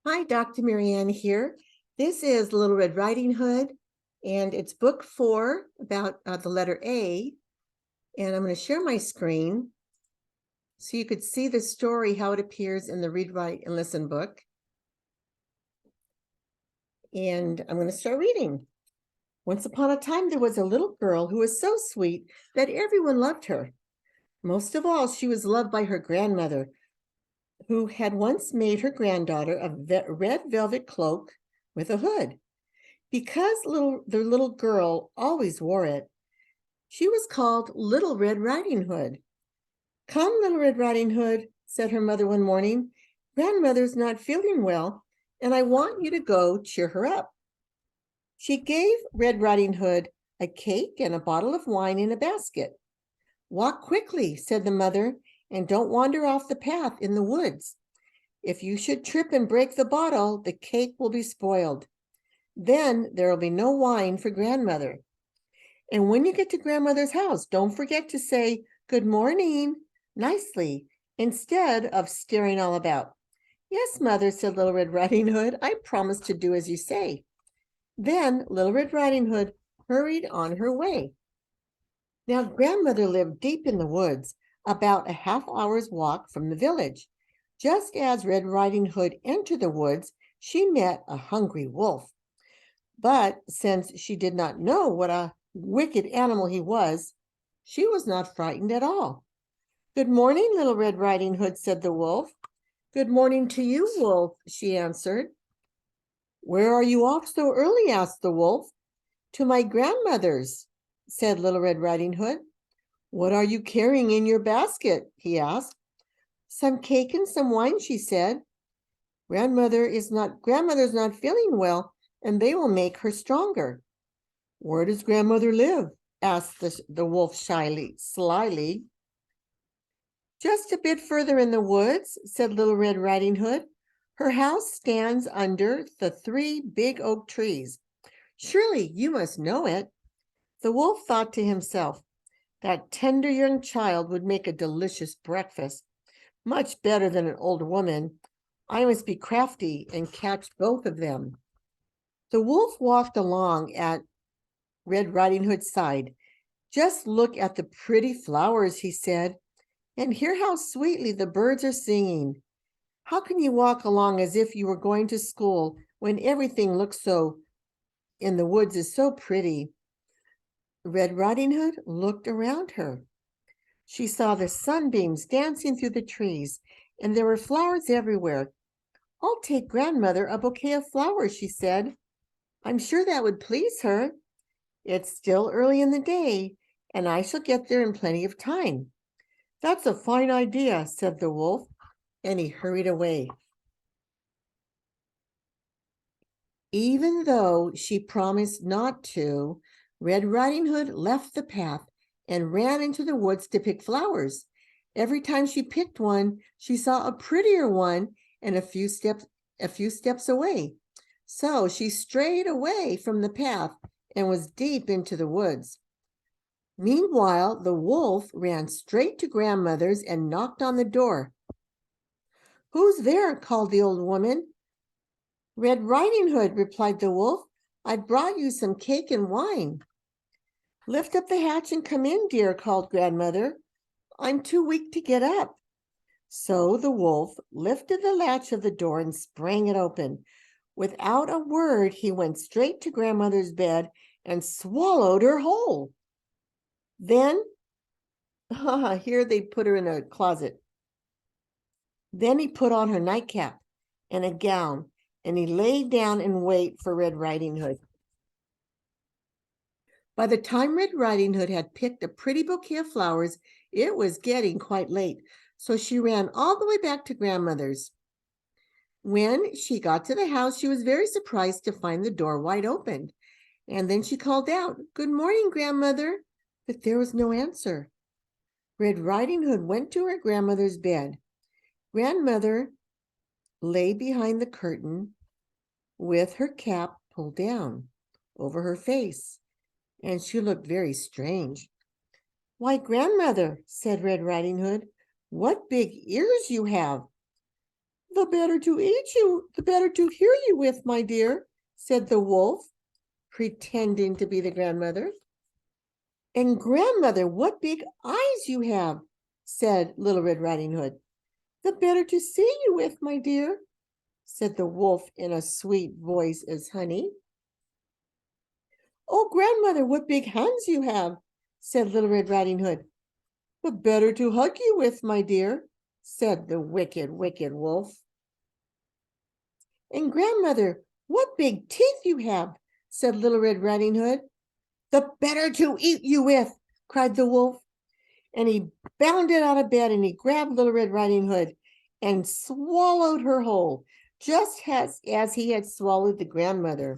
Hi, Dr. Marianne here. This is Little Red Riding Hood, and it's book 4 about the letter A. And I'm going to share my screen so you could see the story, how it appears in the Read, Write, and Listen book. And I'm going to start reading. Once upon a time, there was a little girl who was so sweet that everyone loved her. Most of all, she was loved by her grandmother, who had once made her granddaughter a red velvet cloak with a hood. Because the little girl always wore it, she was called Little Red Riding Hood. "Come, Little Red Riding Hood," said her mother one morning. "Grandmother's not feeling well, and I want you to go cheer her up." She gave Red Riding Hood a cake and a bottle of wine in a basket. "Walk quickly," said the mother, "and don't wander off the path in the woods. If you should trip and break the bottle, the cake will be spoiled. Then there will be no wine for grandmother. And when you get to grandmother's house, don't forget to say good morning nicely instead of staring all about." "Yes, mother," said Little Red Riding Hood. "I promise to do as you say." Then Little Red Riding Hood hurried on her way. Now, grandmother lived deep in the woods, about a half-hour's walk from the village. Just as Red Riding Hood entered the woods, she met a hungry wolf. But since she did not know what a wicked animal he was, she was not frightened at all. "Good morning, Little Red Riding Hood," said the wolf. "Good morning to you, wolf," she answered. "Where are you off so early?" asked the wolf. "To my grandmother's," said Little Red Riding Hood. "What are you carrying in your basket?" he asked. "Some cake and some wine," she said. Grandmother's not feeling well, and they will make her stronger." "Where does grandmother live?" asked the wolf slyly. "Just a bit further in the woods," said Little Red Riding Hood. "Her house stands under the 3 big oak trees. Surely you must know it." The wolf thought to himself, "That tender young child would make a delicious breakfast, much better than an old woman. I must be crafty and catch both of them." The wolf walked along at Red Riding Hood's side. "Just look at the pretty flowers," he said, "and hear how sweetly the birds are singing. How can you walk along as if you were going to school when everything looks so in the woods is so pretty?" Red Riding Hood looked around her. She saw the sunbeams dancing through the trees, and there were flowers everywhere. "I'll take grandmother a bouquet of flowers," she said. "I'm sure that would please her. It's still early in the day, and I shall get there in plenty of time." "That's a fine idea," said the wolf, and he hurried away. Even though she promised not to, Red Riding Hood left the path and ran into the woods to pick flowers. Every time she picked one, she saw a prettier one and a few steps away. So she strayed away from the path and was deep into the woods. Meanwhile, the wolf ran straight to grandmother's and knocked on the door. "Who's there?" called the old woman. "Red Riding Hood," replied the wolf. "I've brought you some cake and wine." "Lift up the hatch and come in, dear," called grandmother. "I'm too weak to get up." So the wolf lifted the latch of the door and sprang it open. Without a word, he went straight to grandmother's bed and swallowed her whole. Then, here they put her in a closet. Then he put on her nightcap and a gown, and he lay down and wait for Red Riding Hood. By the time Red Riding Hood had picked a pretty bouquet of flowers, it was getting quite late, so she ran all the way back to grandmother's. When she got to the house, she was very surprised to find the door wide open. And then she called out, "Good morning, grandmother," but there was no answer. Red Riding Hood went to her grandmother's bed. Grandmother lay behind the curtain with her cap pulled down over her face, and she looked very strange. "Why, grandmother," said Red Riding Hood, "what big ears you have." The better to eat you, the better to hear you with, my dear, said the wolf, pretending to be the grandmother. And grandmother, what big eyes you have, said Little Red Riding Hood. The better to see you with, my dear, said the wolf in a sweet voice as honey. Oh, grandmother, what big hands you have, said Little Red Riding Hood. The better to hug you with, my dear, said the wicked, wicked wolf. And grandmother, what big teeth you have, said Little Red Riding Hood. The better to eat you with, cried the wolf. And he bounded out of bed and he grabbed Little Red Riding Hood and swallowed her whole, just as he had swallowed the grandmother.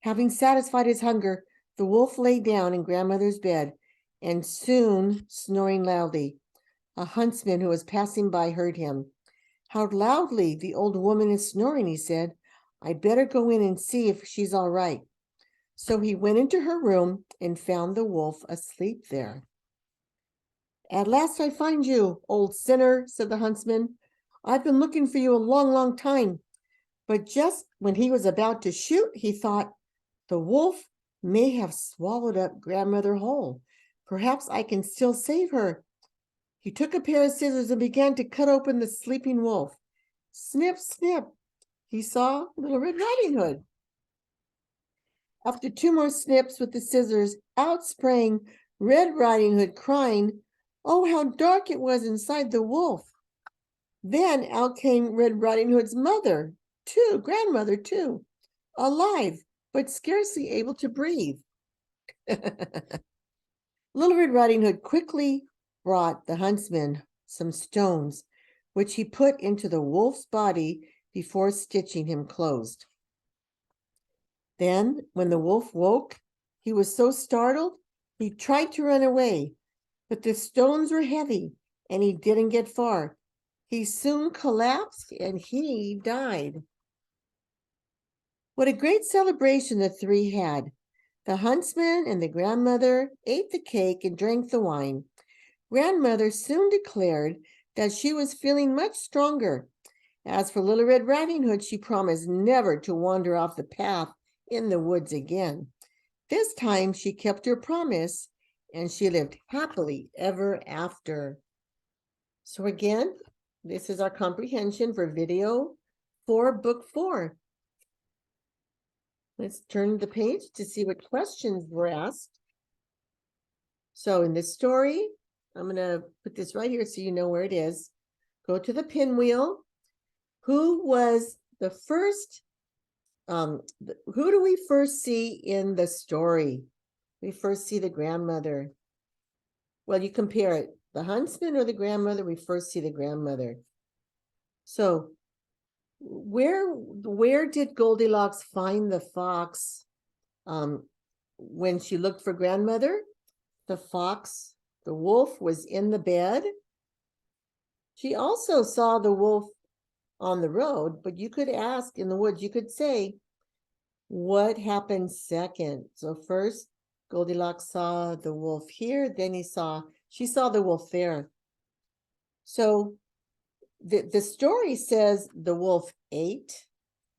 Having satisfied his hunger, the wolf lay down in grandmother's bed and soon snoring loudly. A huntsman who was passing by heard him. How loudly the old woman is snoring, he said. I'd better go in and see if she's all right. So he went into her room and found the wolf asleep there. At last I find you, old sinner, said the huntsman. I've been looking for you a long, long time. But just when he was about to shoot, he thought, the wolf may have swallowed up grandmother whole. Perhaps I can still save her. He took a pair of scissors and began to cut open the sleeping wolf. Snip, snip, he saw Little Red Riding Hood. After 2 more snips with the scissors, out sprang Red Riding Hood, crying, oh, how dark it was inside the wolf. Then out came Red Riding Hood's mother, grandmother too, alive, but scarcely able to breathe. Little Red Riding Hood quickly brought the huntsman some stones, which he put into the wolf's body before stitching him closed. Then, when the wolf woke, he was so startled, he tried to run away, but the stones were heavy, and he didn't get far. He soon collapsed, and he died. What a great celebration the 3 had. The huntsman and the grandmother ate the cake and drank the wine. Grandmother soon declared that she was feeling much stronger. As for Little Red Riding Hood, she promised never to wander off the path in the woods again. This time she kept her promise, and she lived happily ever after. So again, this is our comprehension for video 4, book 4. Let's turn the page to see what questions were asked. So in this story, I'm going to put this right here so you know where it is. Go to the pinwheel. Who was the first, who do we first see in the story? We first see the grandmother. Well, you compare it, the huntsman or the grandmother, we first see the grandmother. So where did Goldilocks find the fox when she looked for grandmother? The wolf was in the bed. She also saw the wolf on the road, but you could ask in the woods, you could say, what happened second? So first, Goldilocks saw the wolf here, then she saw the wolf there. So the story says the wolf ate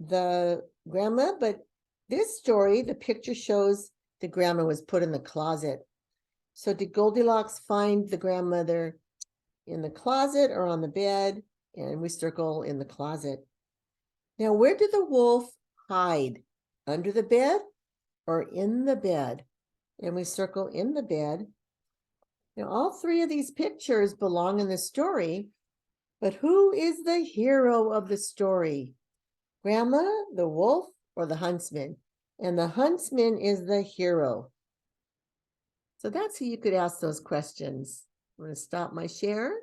the grandma, but this story, the picture shows the grandma was put in the closet. So did Goldilocks find the grandmother in the closet or on the bed? And we circle in the closet. Now, where did the wolf hide? Under the bed or in the bed? And we circle in the bed. Now, all 3 of these pictures belong in the story, but who is the hero of the story? Grandma, the wolf, or the huntsman? And the huntsman is the hero. So that's who you could ask those questions. I'm going to stop my share.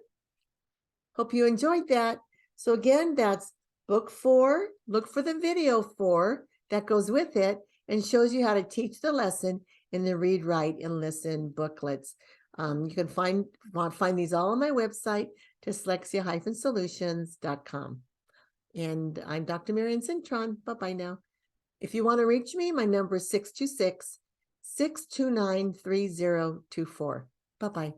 Hope you enjoyed that. So again, that's book 4. Look for the video 4 that goes with it and shows you how to teach the lesson in the Read, Write, and Listen booklets. You can find these all on my website, dyslexia-solutions.com. And I'm Dr. Marianne Cintron. Bye-bye now. If you want to reach me, my number is 626-629-3024. Bye-bye.